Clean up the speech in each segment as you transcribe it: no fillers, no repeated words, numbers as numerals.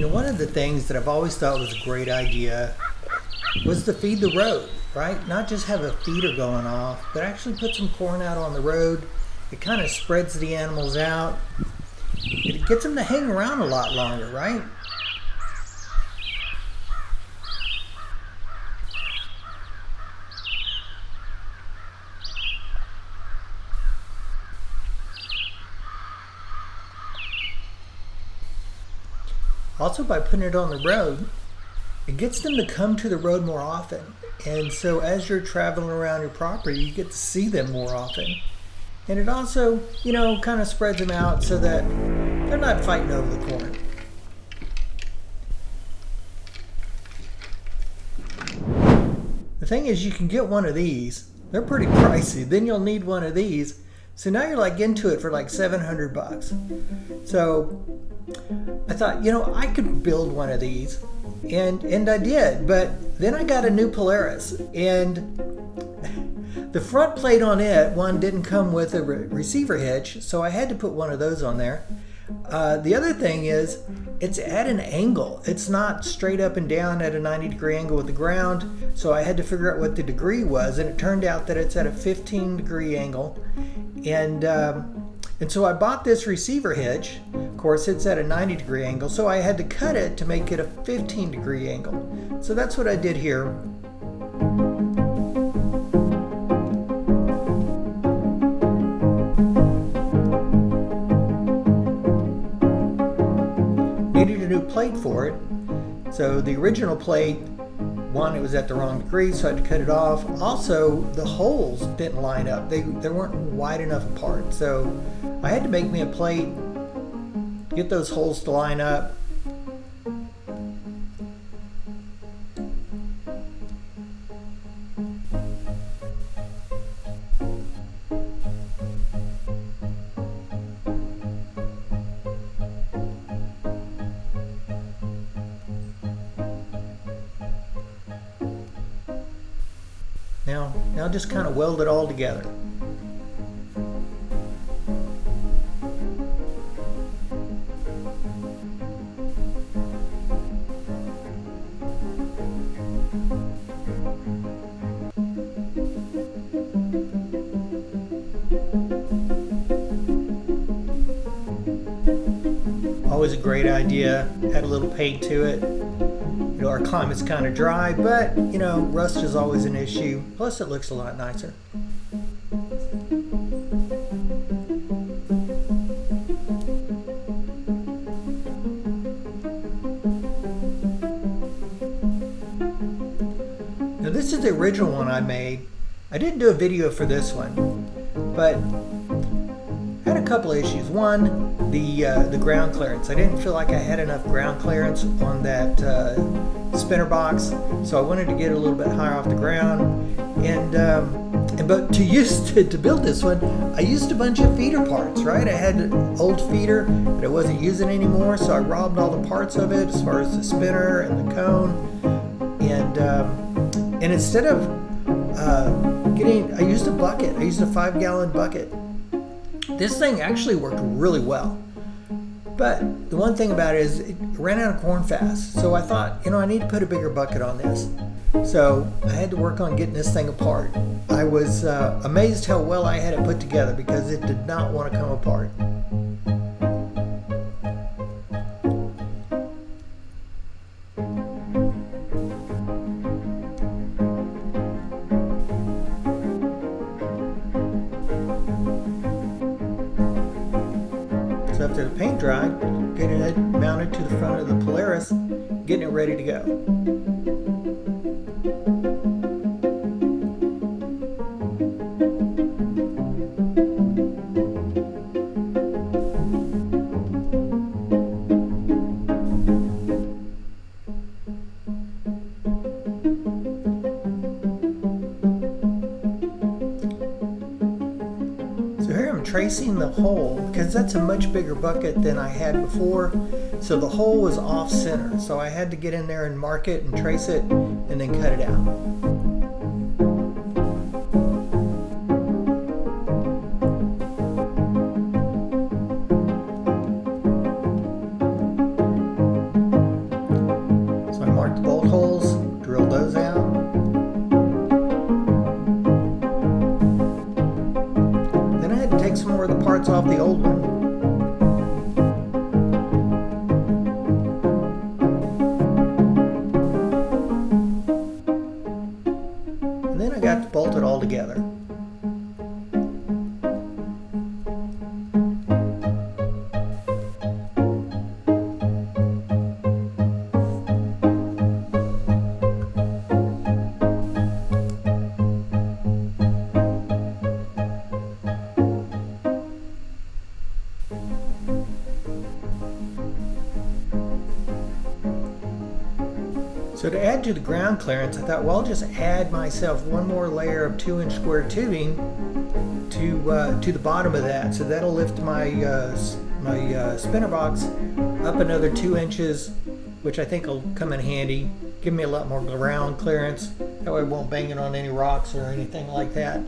One of the things that I've always thought was a great idea was to feed the road, right? Not just have a feeder going off, but actually put some corn out on the road. It kind of spreads the animals out. It gets them to hang around a lot longer, right? Also, by putting it on the road, it gets them to come to the road more often. And so as you're traveling around your property, you get to see them more often. And it also, kind of spreads them out so that they're not fighting over the corn. The thing is, you can get one of these. They're pretty pricey. Then you'll need one of these. So now you're like into it for like $700. So I thought, I could build one of these, and I did. But then I got a new Polaris, and the front plate on it, one didn't come with a receiver hitch, so I had to put one of those on there. The other thing is, it's at an angle. It's not straight up and down at a 90-degree angle with the ground, so I had to figure out what the degree was, and it turned out that it's at a 15-degree angle. And so I bought this receiver hitch. Of course, it's at a 90-degree angle, so I had to cut it to make it a 15-degree angle. So that's what I did here. Needed a new plate for it. So the original plate, it was at the wrong degree, so I had to cut it off. Also, the holes didn't line up. They weren't wide enough apart. So I had to make me a plate, get those holes to line up. Now just kind of weld it all together. Always a great idea. Add a little paint to it. Our climate's kind of dry, but rust is always an issue. Plus, it looks a lot nicer. Now, this is the original one I made. I didn't do a video for this one, but I had a couple of issues. One, the ground clearance. I didn't feel like I had enough ground clearance on that spinner box, so I wanted to get a little bit higher off the ground. But to build this one, I used a bunch of feeder parts. Right, I had an old feeder that I wasn't using anymore, so I robbed all the parts of it, as far as the spinner and the cone. And instead of I used a bucket. I used a 5-gallon bucket. This thing actually worked really well. But the one thing about it is it ran out of corn fast. So I thought, I need to put a bigger bucket on this. So I had to work on getting this thing apart. I was amazed how well I had it put together because it did not want to come apart. So after the paint dried, getting it mounted to the front of the Polaris, getting it ready to go. Tracing the hole, because that's a much bigger bucket than I had before, so the hole was off center, so I had to get in there and mark it and trace it and then cut it out. So to add to the ground clearance, I thought, well, I'll just add myself one more layer of 2-inch square tubing to the bottom of that. So that'll lift my spinner box up another 2 inches, which I think will come in handy. Give me a lot more ground clearance. That way I won't bang it on any rocks or anything like that.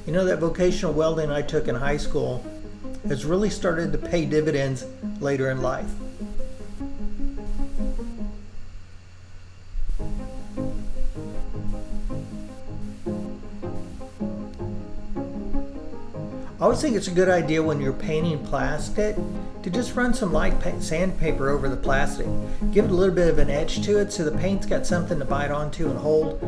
You know, that vocational welding I took in high school has really started to pay dividends later in life. I always think it's a good idea when you're painting plastic to just run some light sandpaper over the plastic. Give it a little bit of an edge to it so the paint's got something to bite onto and hold.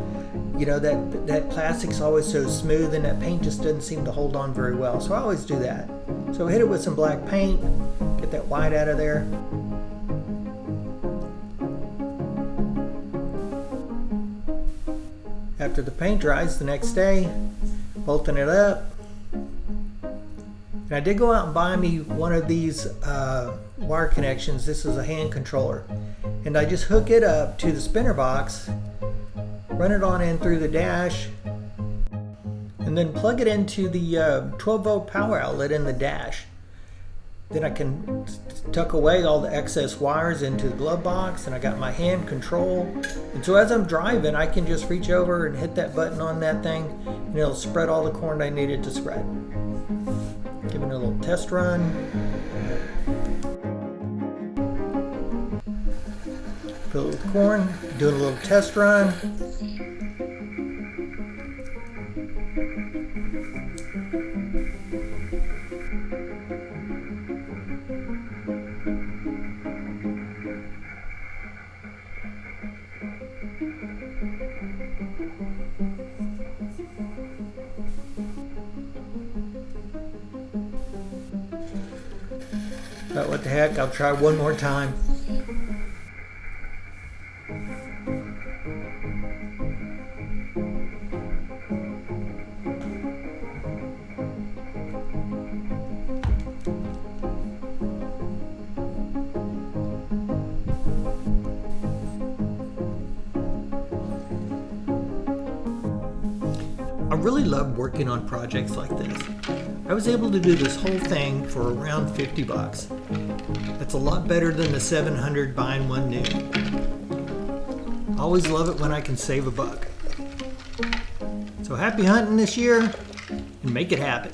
You know, that plastic's always so smooth and that paint just doesn't seem to hold on very well. So I always do that. So hit it with some black paint, get that white out of there. After the paint dries the next day, bolting it up. And I did go out and buy me one of these wire connections. This is a hand controller. And I just hook it up to the spinner box, run it on in through the dash, and then plug it into the 12-volt power outlet in the dash. Then I can tuck away all the excess wires into the glove box, and I got my hand control. And so as I'm driving, I can just reach over and hit that button on that thing, and it'll spread all the corn I needed to spread. Giving it a little test run. Fill it with corn, doing a little test run. But what the heck, I'll try one more time. I really love working on projects like this. I was able to do this whole thing for around 50 bucks. That's a lot better than the 700 buying one new. I always love it when I can save a buck. So happy hunting this year and make it happen.